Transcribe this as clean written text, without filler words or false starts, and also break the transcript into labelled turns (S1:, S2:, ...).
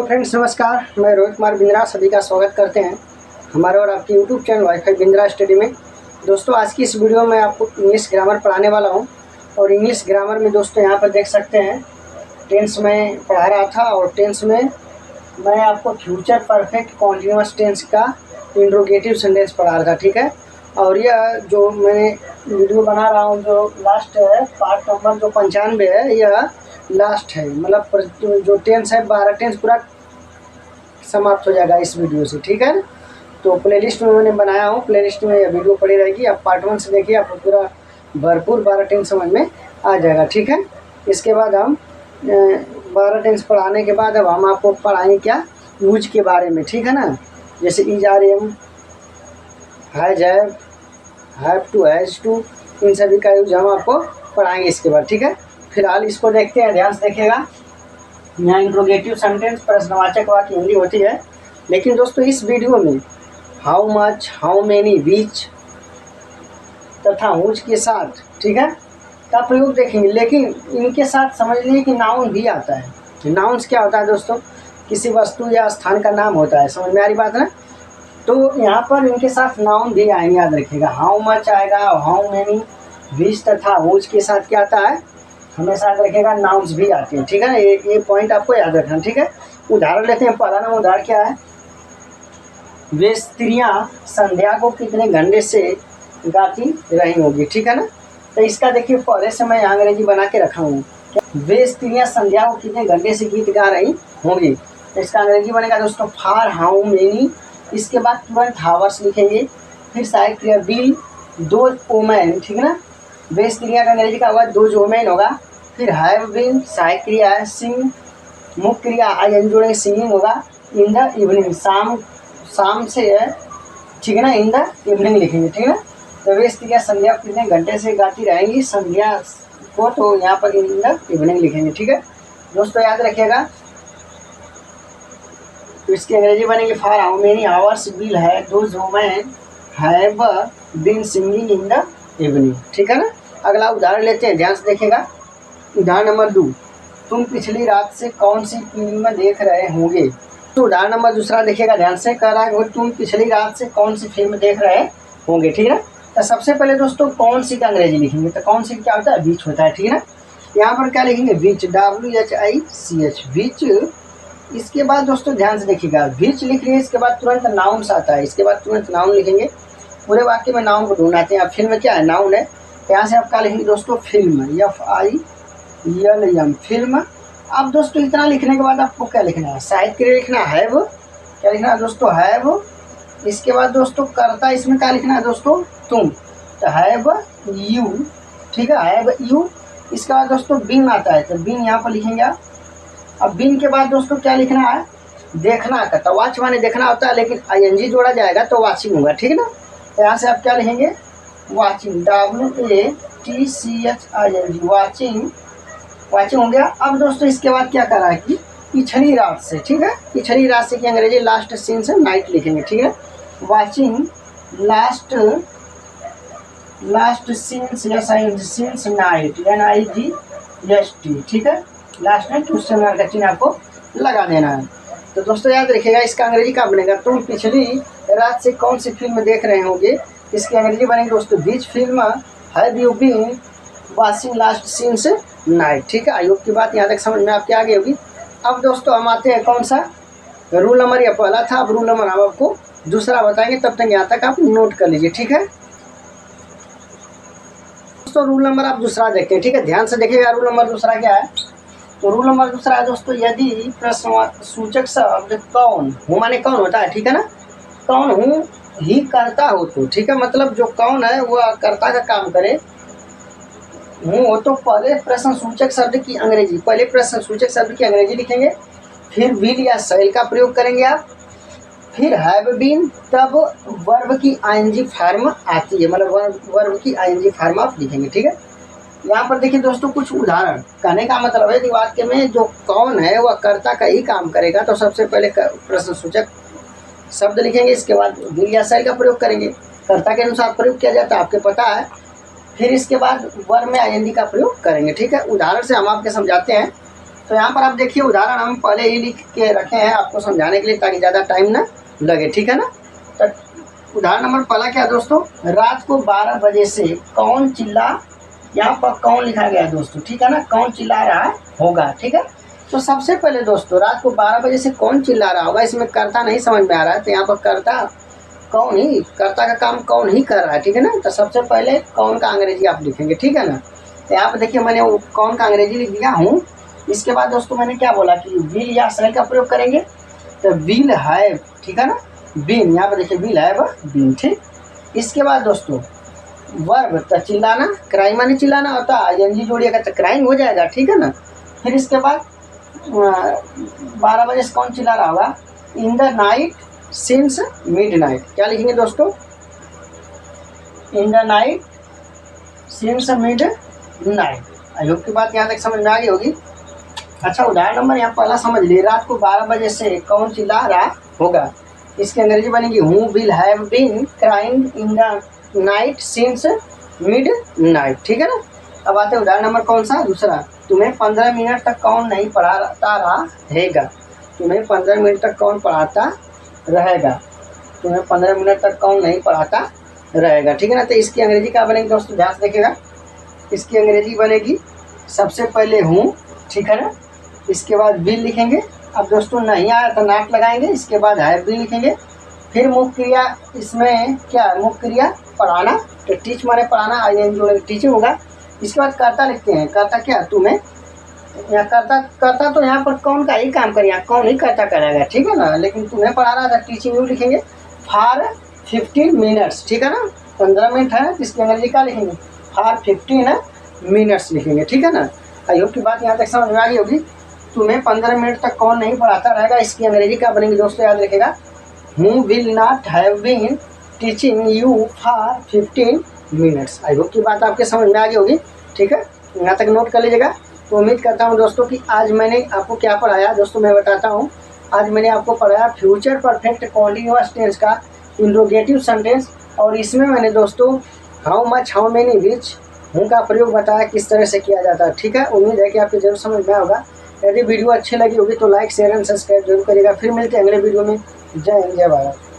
S1: Hello friends, नमस्कार। मैं रोहित कुमार बिंद्रा सभी का स्वागत करते हैं हमारे और आपके YouTube channel wifi Bindra study में। दोस्तों, आज की इस वीडियो में आपको इंग्लिश ग्रामर पढ़ाने वाला हूं। और इंग्लिश ग्रामर में दोस्तों यहाँ पर देख सकते हैं टेंस में पढ़ा रहा था, और टेंस में मैं आपको फ्यूचर परफेक्ट कॉन्टिन्यूअस टेंस का इंट्रोगेटिव सेंटेंस पढ़ा रहा था, ठीक है। और यह जो मैं वीडियो बना रहा हूँ जो लास्ट है, पार्ट नंबर जो 95 है, यह लास्ट है। मतलब जो टेंस है 12 टेंस पूरा समाप्त हो जाएगा इस वीडियो से, ठीक है। तो प्लेलिस्ट में मैंने बनाया हूँ, प्लेलिस्ट में यह वीडियो पड़ी रहेगी। आप पार्ट 1 से देखिए, आपको पूरा भरपूर 12 टेंस समझ में आ जाएगा, ठीक है। इसके बाद हम 12 टेंस पढ़ाने के बाद अब हम आपको पढ़ाएंगे क्या, यूज के बारे में, ठीक है ना। जैसे is, are, am, has, have to, has to, इन सभी का यूज हम आपको पढ़ाएंगे इसके बाद, ठीक है। फिलहाल इसको देखते हैं, ध्यान से देखिएगा। यहाँ इंट्रोगेटिव सेंटेंस प्रश्नवाचक वाक्य हिंदी होती है, लेकिन दोस्तों इस वीडियो में हाउ मच, हाउ मेनी, विच तथा हुज के साथ, ठीक है, का प्रयोग देखेंगे। लेकिन इनके साथ समझ लीजिए कि नाउन भी आता है। नाउन्स क्या होता है दोस्तों, किसी वस्तु या स्थान का नाम होता है, समझ में आ रही बात ना। तो यहाँ पर इनके साथ नाउन भी आएंगे, याद रखिएगा। हाउ मच आएगा, हाउ मेनी, विच तथा हुज के साथ क्या आता है, हमेशा याद रखिएगा, नाउन्स भी आते हैं, ठीक है ना। ये पॉइंट आपको याद रखना, ठीक है। उदाहरण लेते हैं। पहला नंबर उदाहरण क्या है, वे स्त्रियाँ संध्या को कितने घंटे से गाती रही होगी, ठीक है ना। तो इसका देखिए, पहले से मैं अंग्रेजी बना के रखा हूँ। वे स्त्रियाँ संध्या को कितने घंटे से गीत गा रही होंगी, तो इसका अंग्रेजी बनेगा दोस्तों फॉर हाउ मेनी। इसके बाद तुरंत हावर्स लिखेंगे। फिर सहायक क्रिया विल, दो वोमेन, ठीक है ना। वे स्त्रियाँ का अंग्रेजी का होगा दोज वोमेन होगा। फिर हैव बीन सहायक क्रिया है, सिंग मुख्य क्रिया आई जोड़ेंगे, सिंगिंग होगा। इन द इवनिंग, शाम से है, ठीक है ना। इन द इवनिंग लिखेंगे, ठीक है ना। तो वे स्त्रियाँ संध्या कितने घंटे से गाती रहेंगी संध्या को, तो यहाँ पर इन द इवनिंग लिखेंगे, ठीक है दोस्तों, याद रखिएगा। तो इसकी अंग्रेजी बनेगी for how many hours will है those women have been singing in the evening, ठीक है ना। अगला उदाहरण लेते हैं, ध्यान से देखिएगा। उदाहरण नंबर 2, तुम पिछली रात से कौन सी फिल्म देख रहे होंगे। तो उदाहरण नंबर दूसरा देखिएगा, ध्यान से। कह रहा है तुम पिछली रात से कौन सी फिल्म देख रहे होंगे, ठीक है। तो सबसे पहले दोस्तों कौन सी का अंग्रेजी लिखेंगे, तो कौन सी क्या होता है, बीच होता है, ठीक है ना। यहाँ पर क्या लिखेंगे, विच, WHICH, विच। इसके बाद दोस्तों ध्यान से देखिएगा, विच लिख रही है, इसके बाद तुरंत नाउन्स आता है, इसके बाद तुरंत नाउन लिखेंगे। पूरे वाक्य में नाउन को ढूंढाते हैं। अब फिल्म क्या है, नाउन है। यहाँ से आप क्या लिखेंगे दोस्तों, फिल्म, FILM, फिल्म। अब दोस्तों इतना लिखने के बाद आपको क्या लिखना है, सहायक क्रिया लिखना है, हैव। क्या लिखना है दोस्तों, हैव। इसके बाद दोस्तों कर्ता इसमें क्या लिखना है दोस्तों, तुम, तो हैव यू, ठीक है, हैव यू। इसके बाद दोस्तों बीन आता है, तो बीन यहाँ पर लिखेंगे आप। अब बीन के बाद दोस्तों क्या लिखना है, देखना का, तो वॉच माने देखना होता है, लेकिन ING जोड़ा जाएगा तो वॉचिंग होगा, ठीक है ना। तो यहाँ से आप क्या लिखेंगे, वॉचिंग, WATCHING, वॉचिंग हो गया। अब दोस्तों इसके बाद क्या करा है कि पिछली रात से, ठीक है, पिछली रात से की अंग्रेजी लास्ट सीन से नाइट लिखेंगे, ठीक है। Watching last scenes night, NIGST, ठीक है। लास्ट में क्वेश्चन मार्क का चिन्ह आपको लगा देना है। तो दोस्तों याद रखिएगा, इसका अंग्रेजी क्या बनेगा, तुम पिछली रात से कौन सी फिल्म देख रहे होंगे। इसकी अंग्रेजी बनेगी दोस्तों which film have you been watching last scenes night, ठीक है। आयोग की बात यहाँ तक समझ में आपके आ गई होगी। अब दोस्तों हम आते हैं कौन सा, रूल नंबर, या पहला था, अब रूल नंबर हम आपको दूसरा बताएंगे, तब तक यहाँ तक आप नोट कर लीजिए, ठीक है दोस्तों। रूल नंबर आप दूसरा देखते हैं, ठीक है, ध्यान से देखिएगा। रूल नंबर दूसरा क्या है, तो रूल नंबर दूसरा है दोस्तों, यदि प्रश्नसूचक शब्द कौन, हूँ माने कौन होता है, ठीक है ना, कौन हूँ ही करता हो तो, ठीक है, मतलब जो कौन है वह कर्ता का काम करे, हूँ तो पहले प्रश्नसूचक शब्द की अंग्रेजी, पहले प्रश्नसूचक शब्द की अंग्रेजी लिखेंगे। फिर विल या शैल का प्रयोग करेंगे आप। फिर हैव बीन, तब वर्ब की ING फॉर्म आती है, मतलब वर्ब की ING फॉर्म आप लिखेंगे, ठीक है। यहाँ पर देखिए दोस्तों कुछ उदाहरण, कहने का मतलब है कि वाक्य में जो कौन है वह कर्ता का ही काम करेगा, तो सबसे पहले प्रश्नसूचक शब्द लिखेंगे, इसके बाद विल या शैल का प्रयोग करेंगे, कर्ता के अनुसार प्रयोग किया जाता है, आपको पता है। फिर इसके बाद वर्ब में ING का प्रयोग करेंगे, ठीक है। उदाहरण से हम आपके समझाते हैं। तो यहाँ पर आप देखिए उदाहरण हम पहले ही लिख के रखे हैं आपको समझाने के लिए, ताकि ज़्यादा टाइम ना लगे, ठीक है ना। तो उदाहरण नंबर पहला क्या है दोस्तों, रात को 12 बजे से कौन चिल्ला, यहाँ पर कौन लिखा गया है दोस्तों, ठीक है ना, कौन चिल्ला रहा होगा, ठीक है। तो सबसे पहले दोस्तों रात को 12 बजे से कौन चिल्ला रहा होगा, इसमें कर्ता नहीं समझ में आ रहा है, तो यहाँ पर कर्ता कौन ही, कर्ता का काम कौन ही कर रहा है, ठीक है ना। तो सबसे पहले कौन का अंग्रेजी आप लिखेंगे, ठीक है ना। तो यहाँ पर देखिए मैंने कौन का अंग्रेजी लिख दिया हूँ। इसके बाद दोस्तों मैंने क्या बोला कि विल या शैल का प्रयोग करेंगे, तो विल हैव, ठीक है ना, बीन, यहाँ पर देखिए विल हैव बीन, ठीक। इसके बाद दोस्तों वर्ब, तो चिल्लाना, क्राइंग माने चिल्लाना होता है, आईएनजी जोड़िएगा तो क्राइंग हो जाएगा, ठीक है ना। फिर इसके बाद 12 बजे से कौन चिल्ला रहा होगा, इन द नाइट सिंस मिडनाइट, क्या लिखेंगे दोस्तों, इन the night since midnight. I hope की बात यहाँ तक समझ में आ गई होगी। अच्छा उदाहरण नंबर यहाँ पहला समझ लिए, रात को 12 बजे से कौन चिल्ला रहा होगा, इसकी अंग्रेजी बनेगी who will have been crying in the night since midnight, ठीक है ना। अब आते हैं उदाहरण नंबर कौन सा, दूसरा, तुम्हें 15 मिनट तक कौन नहीं पढ़ाता रहेगा, तुम्हें 15 मिनट तक कौन पढ़ाता रहेगा, तुम्हें 15 मिनट तक कौन नहीं पढ़ाता रहेगा, ठीक है ना। तो इसकी अंग्रेजी क्या बनेगी दोस्तों, ध्यान से देखिएगा, इसकी अंग्रेजी बनेगी सबसे पहले हूँ, ठीक है ना, इसके बाद विल लिखेंगे, अब दोस्तों नहीं आया तो नॉट लगाएंगे, इसके बाद हैव भी लिखेंगे, फिर मुख्य क्रिया, इसमें क्या है मुख्य क्रिया पढ़ाना, तो टीच माने पढ़ाना, आईएनजी जोड़ेंगे टीचिंग होगा। इसके बाद कर्ता लिखते हैं, कर्ता क्या, तुम्हें, यहाँ कर्ता तो यहाँ पर कौन का ही काम करेगा, कौन ही कर्ता करेगा, ठीक है ना, लेकिन तुम्हें पढ़ा रहा था टीचिंग यू लिखेंगे, फॉर 15 मिनट्स, ठीक है ना, 15 मिनट है, इसकी अंग्रेजी क्या लिखेंगे, फॉर 15 मिनट्स लिखेंगे, ठीक है ना। आई होप की बात यहाँ तक समझ में आ गई होगी। तुम्हें 15 मिनट तक कौन नहीं पढ़ाता रहेगा, इसकी अंग्रेजी क्या बनेगी दोस्तों, याद रखेगा, who will not have been teaching you for 15 minutes. I hope की बात आपके समझ में आ गई होगी, ठीक है, यहाँ तक नोट कर लीजिएगा। तो उम्मीद करता हूँ दोस्तों कि आज मैंने आपको क्या पढ़ाया दोस्तों, मैं बताता हूँ। आज मैंने आपको पढ़ाया फ्यूचर परफेक्ट कॉन्टिन्यूअस टेंस का इंट्रोगेटिव सेंटेंस, और इसमें मैंने दोस्तों हाउ मच, हाउ मेनी, विच, हूँ का प्रयोग बताया किस तरह से किया जाता है, ठीक है। उम्मीद है कि आपको जरूर समझ में होगा। यदि वीडियो अच्छी लगी होगी तो लाइक शेयर एंड सब्सक्राइब जरूर करिएगा। फिर मिलते हैं अगले वीडियो में। जय हिंद, जय भारत।